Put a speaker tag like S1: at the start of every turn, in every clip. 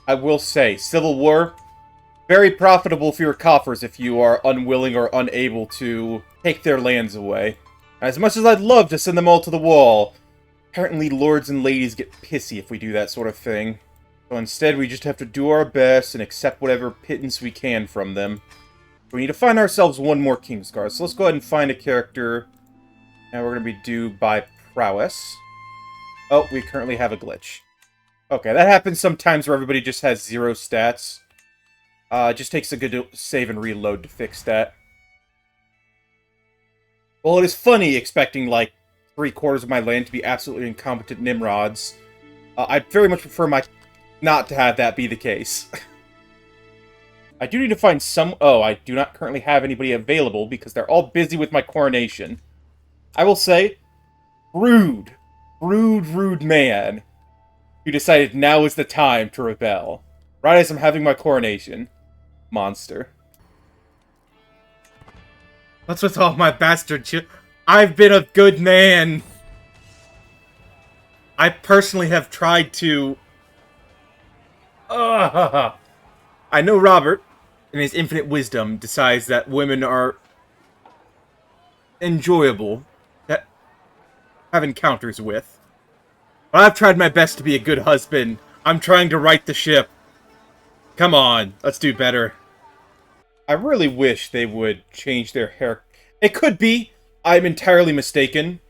S1: I will say, Civil War, very profitable for your coffers if you are unwilling or unable to take their lands away. As much as I'd love to send them all to the wall, apparently lords and ladies get pissy if we do that sort of thing. So instead, we just have to do our best and accept whatever pittance we can from them. We need to find ourselves one more Kingsguard, so let's go ahead and find a character. And we're going to be due by prowess. Oh, we currently have a glitch. Okay, that happens sometimes where everybody just has 0 stats. It just takes a good save and reload to fix that. Well, it is funny expecting, like, 3/4 of my land to be absolutely incompetent Nimrods. I'd very much prefer not to have that be the case. I do need to find some... Oh, I do not currently have anybody available because they're all busy with my coronation. I will say, rude man who decided now is the time to rebel. Right as I'm having my coronation. Monster. What's with all my bastard I've been a good man. I personally have tried to... I know Robert, in his infinite wisdom, decides that women are enjoyable to have encounters with. But I've tried my best to be a good husband. I'm trying to right the ship. Come on, let's do better. I really wish they would change their hair. It could be I'm entirely mistaken,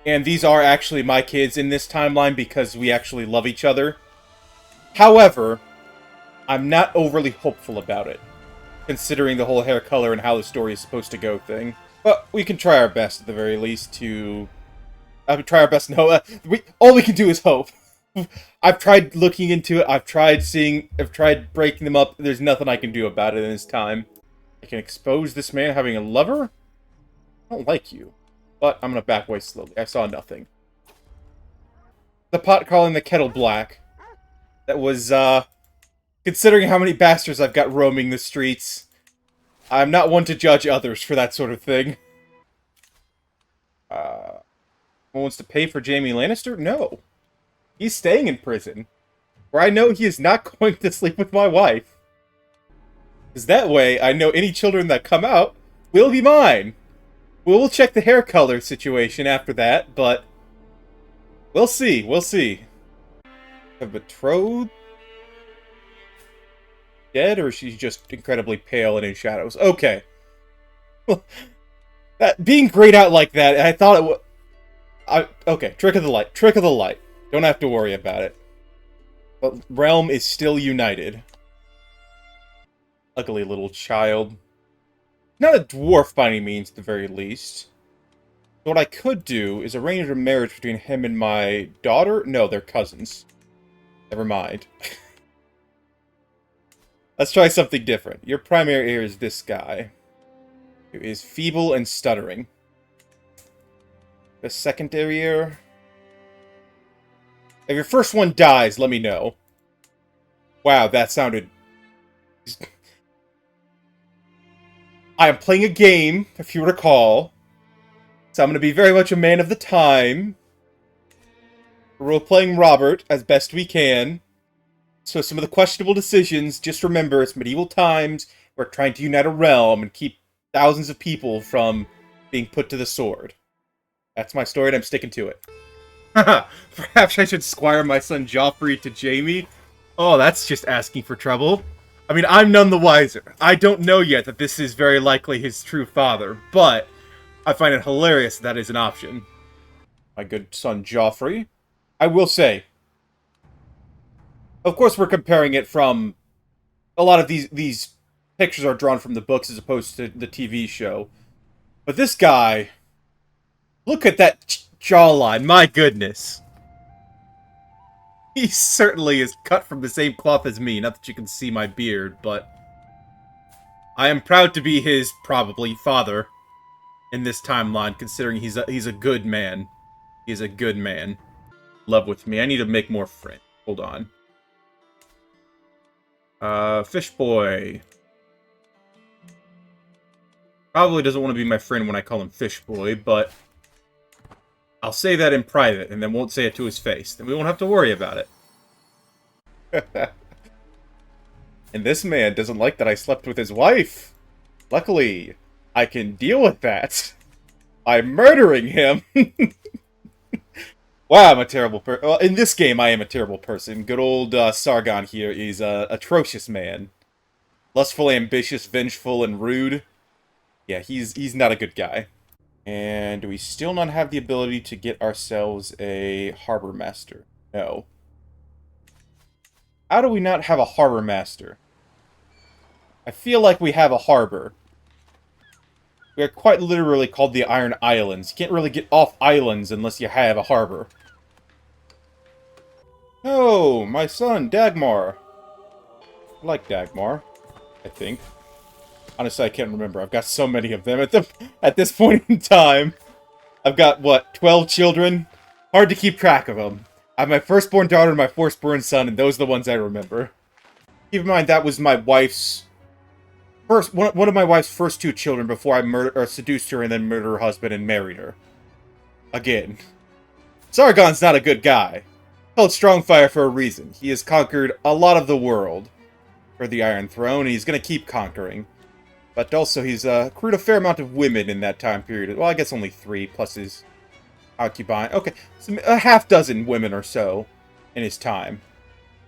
S1: and these are actually my kids in this timeline because we actually love each other. However, I'm not overly hopeful about it, considering the whole hair color and how the story is supposed to go thing. But we can try our best, at the very least, to... try our best, no, all we can do is hope. I've tried looking into it, I've tried breaking them up, there's nothing I can do about it in this time. I can expose this man having a lover? I don't like you. But I'm gonna back away slowly, I saw nothing. The pot calling the kettle black. That was, considering how many bastards I've got roaming the streets, I'm not one to judge others for that sort of thing. Who wants to pay for Jaime Lannister? No. He's staying in prison, where I know he is not going to sleep with my wife. Because that way, I know any children that come out will be mine. We'll check the hair color situation after that, but we'll see, we'll see. A betrothed? Dead, or she's just incredibly pale and in shadows? Okay. That being grayed out like that, I thought it would... Okay, trick of the light. Trick of the light. Don't have to worry about it. But Realm is still united. Ugly little child. Not a dwarf by any means, at the very least. So what I could do is arrange a marriage between him and my daughter? No, they're cousins. Never mind. Let's try something different. Your primary heir is this guy, who is feeble and stuttering. The secondary heir... If your first one dies, let me know. Wow, that sounded... I am playing a game, if you recall. So I'm going to be very much a man of the time. We're role-playing Robert as best we can. So some of the questionable decisions, just remember, it's medieval times. We're trying to unite a realm and keep thousands of people from being put to the sword. That's my story and I'm sticking to it. Haha, perhaps I should squire my son Joffrey to Jaime? Oh, that's just asking for trouble. I mean, I'm none the wiser. I don't know yet that this is very likely his true father, but I find it hilarious that is an option. My good son Joffrey. I will say, of course we're comparing it from... A lot of these pictures are drawn from the books as opposed to the TV show. But this guy... Look at that jawline, my goodness. He certainly is cut from the same cloth as me, not that you can see my beard, but... I am proud to be his, probably, father in this timeline, considering he's a good man. He's a good man. Love with me. I need to make more friends. Hold on. Fish boy. Probably doesn't want to be my friend when I call him Fish boy, but... I'll say that in private, and then won't say it to his face. Then we won't have to worry about it. And this man doesn't like that I slept with his wife. Luckily, I can deal with that. I'm murdering him. Wow, I'm a terrible person. Well, in this game, I am a terrible person. Good old Sargon here is a atrocious man. Lustful, ambitious, vengeful, and rude. Yeah, he's not a good guy. And do we still not have the ability to get ourselves a harbor master? No. How do we not have a harbor master? I feel like we have a harbor. We are quite literally called the Iron Islands. You can't really get off islands unless you have a harbor. Oh, my son, Dagmar. I like Dagmar, I think. Honestly, I can't remember. I've got so many of them at this point in time. I've got, what, 12 children? Hard to keep track of them. I have my firstborn daughter and my firstborn son, and those are the ones I remember. Keep in mind, that was my wife's... one of my wife's first two children before I seduced her and then murdered her husband and married her. Again. Sargon's not a good guy. Called Strongfire for a reason. He has conquered a lot of the world for the Iron Throne, and he's going to keep conquering. But also, he's accrued a fair amount of women in that time period. Well, I guess only 3, plus his concubine. Okay, so a half-dozen women or so in his time.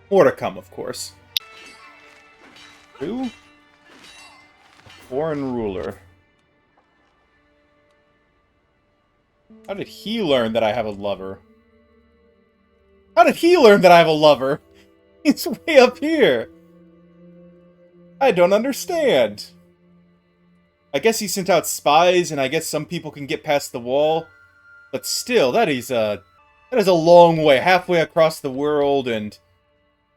S1: More to come, of course. Who? A foreign ruler. How did he learn that I have a lover? How did he learn that I have a lover? He's way up here. I don't understand. I guess he sent out spies, and I guess some people can get past the wall. But still, that is a long way, halfway across the world and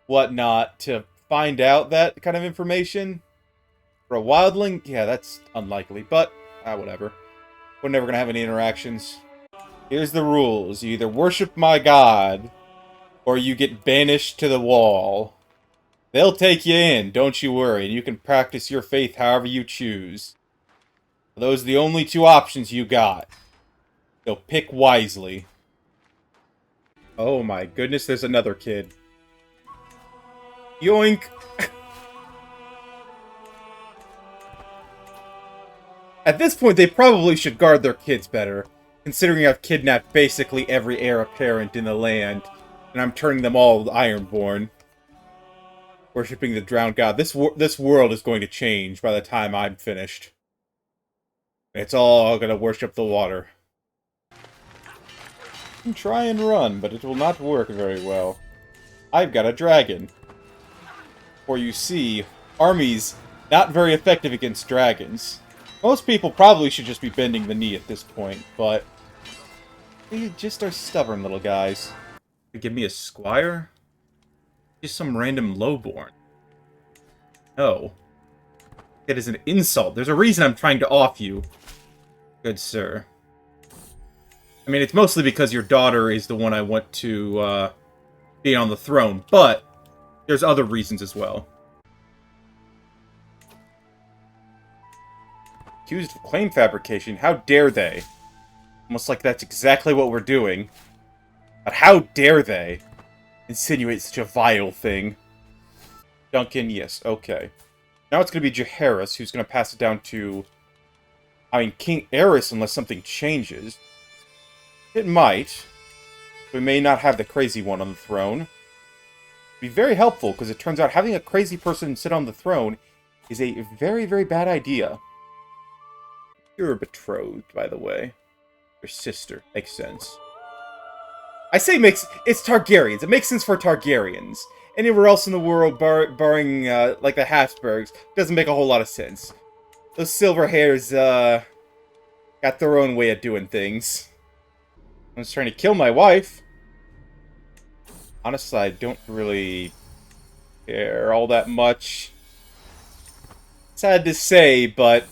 S1: whatnot, to find out that kind of information. For a wildling, yeah, that's unlikely, but whatever. We're never gonna have any interactions. Here's the rules. You either worship my god, or you get banished to the wall. They'll take you in, don't you worry, and you can practice your faith however you choose. Those are the only 2 options you got. So pick wisely. Oh my goodness, there's another kid. Yoink! At this point, they probably should guard their kids better, considering I've kidnapped basically every heir apparent in the land, and I'm turning them all Ironborn. Worshipping the drowned god. This world is going to change by the time I'm finished. It's all gonna worship the water. You can try and run, but it will not work very well. I've got a dragon. For you see, armies not very effective against dragons. Most people probably should just be bending the knee at this point, but they just are stubborn little guys. Give me a squire? Just some random lowborn. No. It is an insult. There's a reason I'm trying to off you, good sir. I mean, it's mostly because your daughter is the one I want to be on the throne, but there's other reasons as well. Accused of claim fabrication? How dare they? Almost like that's exactly what we're doing. But how dare they insinuate such a vile thing? Duncan, yes, okay. Now it's going to be Jaehaerys who's going to pass it down to... I mean, King Aerys, unless something changes. It might. We may not have the crazy one on the throne. It'd be very helpful, because it turns out having a crazy person sit on the throne is a very, very bad idea. You're betrothed, by the way. Your sister. Makes sense. I say it's Targaryens. It makes sense for Targaryens. Anywhere else in the world, barring, like the Habsburgs, doesn't make a whole lot of sense. Those silver hairs, got their own way of doing things. I was trying to kill my wife. Honestly, I don't really care all that much. Sad to say, but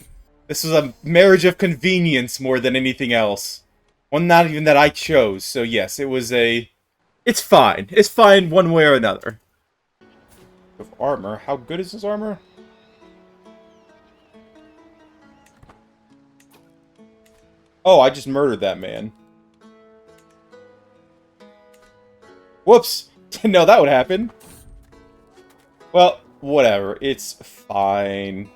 S1: this was a marriage of convenience more than anything else. One not even that I chose, so yes, it was a... It's fine. It's fine one way or another. Of armor. How good is this armor? Oh, I just murdered that man. Whoops! Didn't know that would happen. Well, Whatever, it's fine.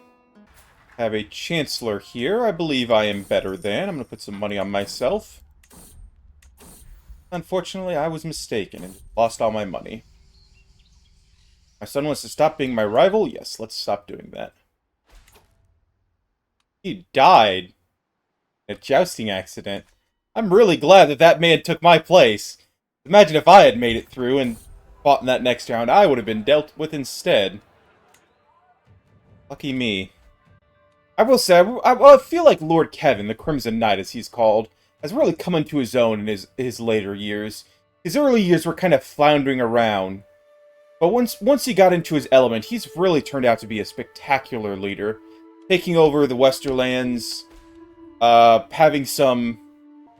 S1: Have a Chancellor here. I believe I am better than. I'm going to put some money on myself. Unfortunately, I was mistaken and lost all my money. My son wants to stop being my rival? Yes, let's stop doing that. He died in a jousting accident. I'm really glad that that man took my place. Imagine if I had made it through and fought in that next round. I would have been dealt with instead. Lucky me. I will say, I feel like Lord Kevin, the Crimson Knight as he's called, has really come into his own in his later years. His early years were kind of floundering around. But once he got into his element, he's really turned out to be a spectacular leader. Taking over the Westerlands, having some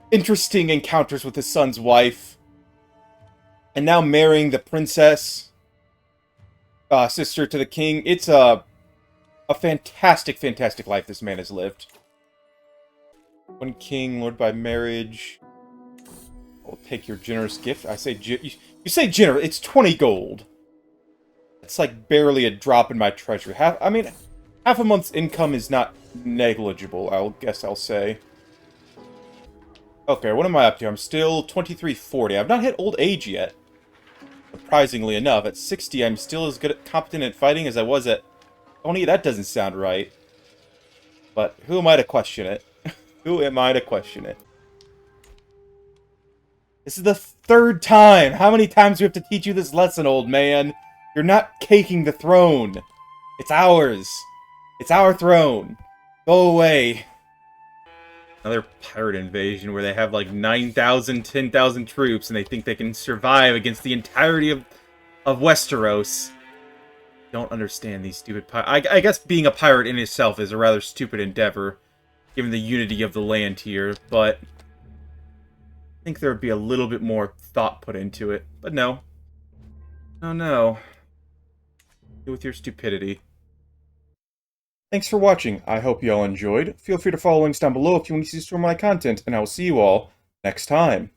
S1: interesting encounters with his son's wife, and now marrying the princess, sister to the king. It's a fantastic, fantastic life this man has lived. One king, lord by marriage. I'll take your generous gift. I say, you say generous. It's 20 gold. It's like barely a drop in my treasury. Half a month's income is not negligible, I'll say. Okay, what am I up to? I'm still 2340. I've not hit old age yet. Surprisingly enough, at 60, I'm still as competent at fighting as I was at 20. That doesn't sound right. But who am I to question it? Who am I to question it? This is the third time! How many times do we have to teach you this lesson, old man? You're not caking the throne. It's ours. It's our throne. Go away. Another pirate invasion where they have like 9,000, 10,000 troops and they think they can survive against the entirety of Westeros. Don't understand these stupid pirates. I guess being a pirate in itself is a rather stupid endeavor, given the unity of the land here, but I think there would be a little bit more thought put into it. But no. Oh no. Deal with your stupidity. Thanks for watching. I hope you all enjoyed. Feel free to follow links down below if you want to see some of my content, and I will see you all next time.